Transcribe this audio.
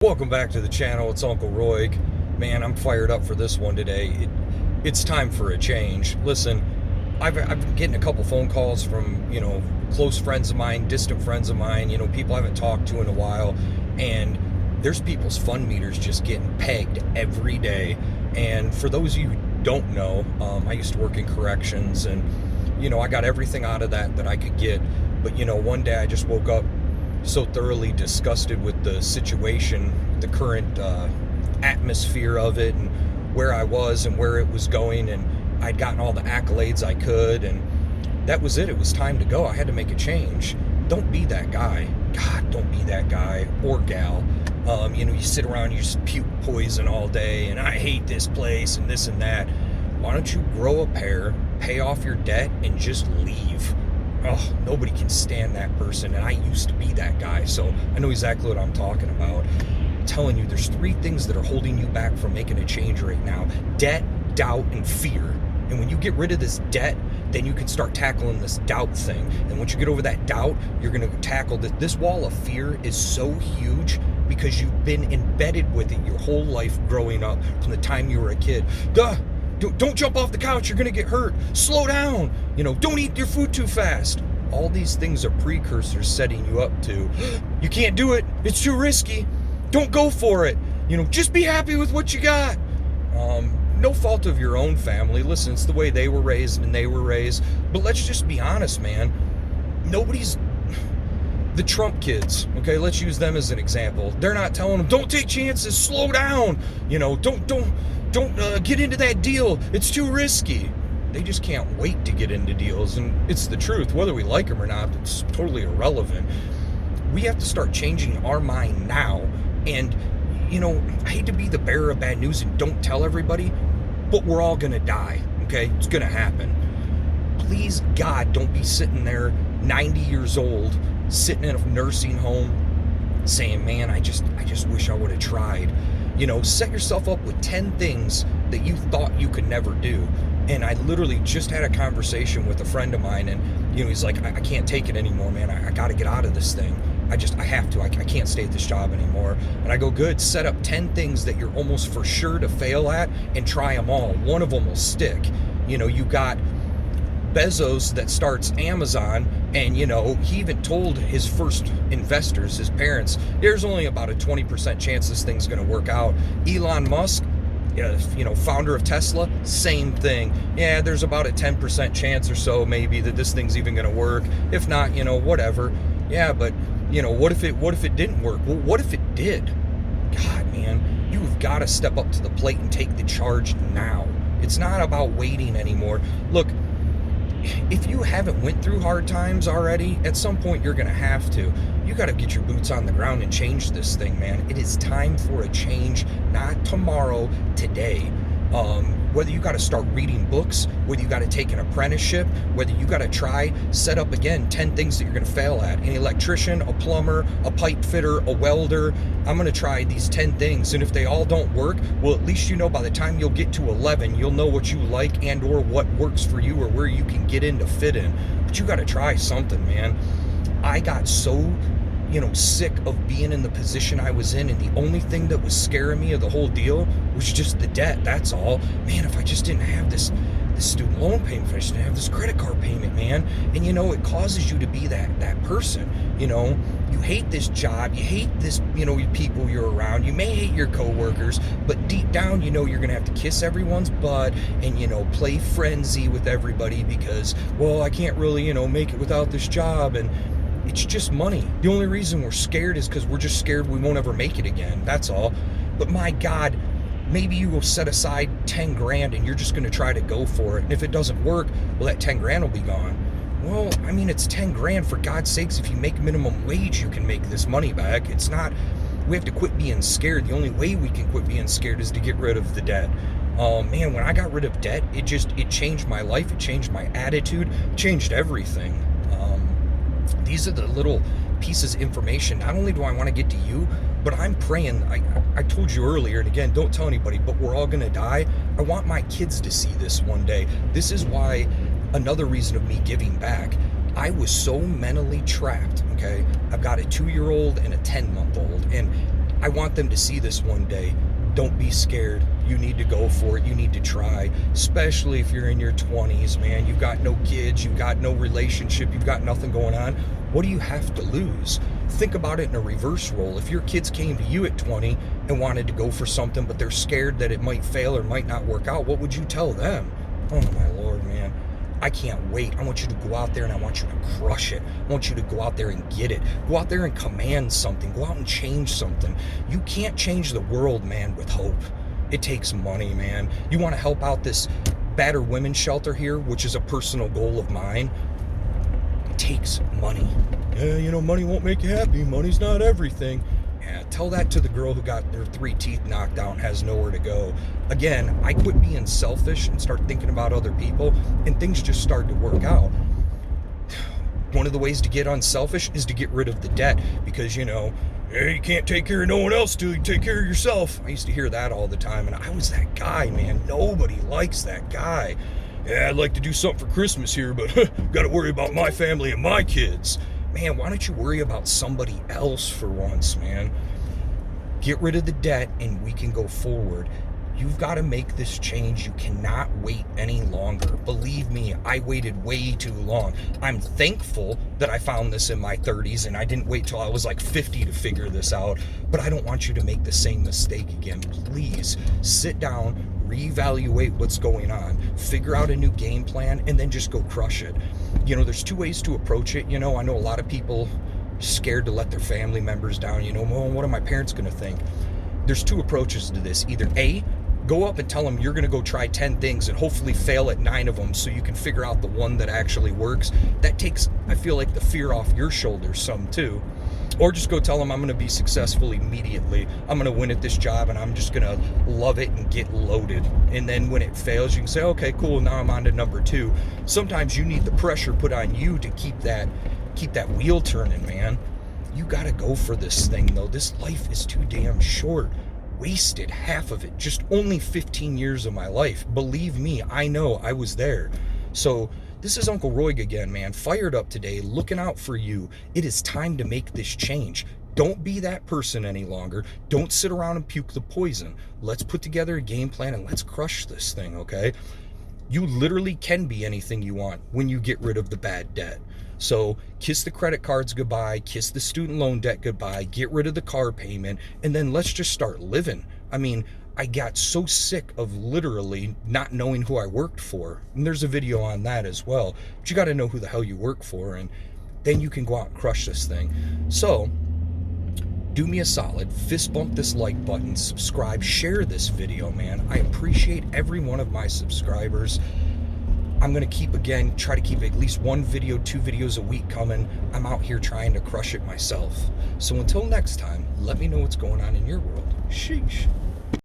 Welcome back to the channel. It's Uncle Roig. Man, I'm fired up for this one today. It's time for a change. Listen, I've been getting a couple phone calls from, close friends of mine, distant friends of mine, people I haven't talked to in a while, and there's people's fund meters just getting pegged every day. And for those of you who don't know, I used to work in corrections, and, I got everything out of that I could get. But, one day I just woke up so thoroughly disgusted with the situation, the current atmosphere of it, and where I was and where it was going, and I'd gotten all the accolades I could, and that was it. It was time to go. I had to make a change. Don't be that guy. God, don't be that guy or gal. You sit around, you just puke poison all day, and I hate this place and this and that. Why don't you grow a pair, pay off your debt, and just leave? Oh, nobody can stand that person, and I used to be that guy, so I know exactly what I'm talking about. I'm telling you, there's 3 things that are holding you back from making a change right now: debt, doubt, and fear. And when you get rid of this debt, then you can start tackling this doubt thing. And once you get over that doubt, you're going to tackle this wall of fear is so huge because you've been embedded with it your whole life growing up from the time you were a kid. Don't jump off the couch, you're gonna get hurt. Slow down. Don't eat your food too fast. All these things are precursors setting you up to, you can't do it, it's too risky, don't go for it. Just be happy with what you got. No fault of your own family. Listen, it's the way they were raised and they were raised. But let's just be honest, man. Nobody's the Trump kids, okay? Let's use them as an example. They're not telling them, don't take chances, slow down. Don't get into that deal. It's too risky. They just can't wait to get into deals. And it's the truth. Whether we like them or not, it's totally irrelevant. We have to start changing our mind now. And, I hate to be the bearer of bad news and don't tell everybody, but we're all going to die, okay? It's going to happen. Please, God, don't be sitting there 90 years old, sitting in a nursing home saying, man, I just wish I would have tried. Set yourself up with 10 things that you thought you could never do. And I literally just had a conversation with a friend of mine, and he's like, I can't take it anymore, man. I got to get out of this thing. I have to. I can't stay at this job anymore. And I go, good. Set up 10 things that you're almost for sure to fail at and try them all. One of them will stick. You got Bezos that starts Amazon, and he even told his first investors, his parents, there's only about a 20% chance this thing's going to work out. Elon Musk, founder of Tesla, same thing. Yeah, there's about a 10% chance or so maybe that this thing's even going to work. If not, whatever. Yeah, but what if it didn't work? Well, what if it did? God, man, you've got to step up to the plate and take the charge now. It's not about waiting anymore. Look, if you haven't went through hard times already, at some point you're gonna have to. You gotta get your boots on the ground and change this thing, man. It is time for a change, not tomorrow, today. Whether you gotta start reading books, whether you gotta take an apprenticeship, whether you gotta set up again 10 things that you're gonna fail at. An electrician, a plumber, a pipe fitter, a welder. I'm gonna try these 10 things, and if they all don't work, well, at least by the time you'll get to 11, you'll know what you like and or what works for you or where you can get in to fit in. But you gotta try something, man. I got so sick of being in the position I was in, and the only thing that was scaring me of the whole deal was just the debt. That's all. Man, if I just didn't have this student loan payment, if I just didn't have this credit card payment, man. And it causes you to be that person. You hate this job, you hate this, people you're around, you may hate your coworkers, but deep down, you're gonna have to kiss everyone's butt and play frenzy with everybody because, well, I can't really, make it without this job. And it's just money. The only reason we're scared is because we're just scared we won't ever make it again. That's all. But my God, maybe you will set aside 10 grand and you're just going to try to go for it. And if it doesn't work, well, that 10 grand will be gone. Well, it's 10 grand. For God's sakes, if you make minimum wage, you can make this money back. It's not, we have to quit being scared. The only way we can quit being scared is to get rid of the debt. Man, when I got rid of debt, it changed my life. It changed my attitude, changed everything. These are the little pieces of information. Not only do I want to get to you, but I'm praying. I told you earlier, and again, don't tell anybody, but we're all going to die. I want my kids to see this one day. This is why, another reason of me giving back. I was so mentally trapped, okay? I've got a 2-year-old and a 10-month-old, and I want them to see this one day. Don't be scared. You need to go for it. You need to try, especially if you're in your 20s, man. You've got no kids, you've got no relationship, you've got nothing going on. What do you have to lose? Think about it in a reverse role. If your kids came to you at 20 and wanted to go for something, but they're scared that it might fail or might not work out, what would you tell them? Oh my Lord, man. I can't wait. I want you to go out there and I want you to crush it. I want you to go out there and get it. Go out there and command something. Go out and change something. You can't change the world, man, with hope. It takes money, man. You want to help out this battered women's shelter here, which is a personal goal of mine. It takes money. Yeah, money won't make you happy. Money's not everything. Yeah, tell that to the girl who got her 3 teeth knocked out and has nowhere to go. Again, I quit being selfish and start thinking about other people, and things just started to work out. One of the ways to get unselfish is to get rid of the debt, because, hey, you can't take care of no one else till you take care of yourself. I used to hear that all the time, and I was that guy, man. Nobody likes that guy. Yeah, I'd like to do something for Christmas here, but got to worry about my family and my kids. Man, why don't you worry about somebody else for once, man? Get rid of the debt and we can go forward. You've got to make this change. You cannot wait any longer. Believe me, I waited way too long. I'm thankful that I found this in my 30s and I didn't wait till I was like 50 to figure this out. But I don't want you to make the same mistake again. Please sit down, reevaluate what's going on, figure out a new game plan, and then just go crush it. There's 2 ways to approach it. I know a lot of people scared to let their family members down. Well, what are my parents going to think? There's 2 approaches to this. Either A, go up and tell them you're going to go try 10 things and hopefully fail at 9 of them so you can figure out the one that actually works. That takes, I feel like, the fear off your shoulders some too. Or just go tell them I'm going to be successful immediately. I'm going to win at this job and I'm just going to love it and get loaded. And then when it fails, you can say, okay, cool, now I'm on to number 2. Sometimes you need the pressure put on you to keep that wheel turning, man. You got to go for this thing, though. This life is too damn short. Wasted half of it. Just only 15 years of my life. Believe me, I know. I was there. So this is Uncle Roig again, man. Fired up today, looking out for you. It is time to make this change. Don't be that person any longer. Don't sit around and puke the poison. Let's put together a game plan and let's crush this thing, okay? You literally can be anything you want when you get rid of the bad debt. So kiss the credit cards goodbye, kiss the student loan debt goodbye, get rid of the car payment, and then let's just start living. I mean, I got so sick of literally not knowing who I worked for. And there's a video on that as well. But you got to know who the hell you work for, and then you can go out and crush this thing. So do me a solid, fist bump this like button, subscribe, share this video, man. I appreciate every one of my subscribers. I'm going to try to keep at least 1 video, 2 videos a week coming. I'm out here trying to crush it myself. So until next time, let me know what's going on in your world. Sheesh.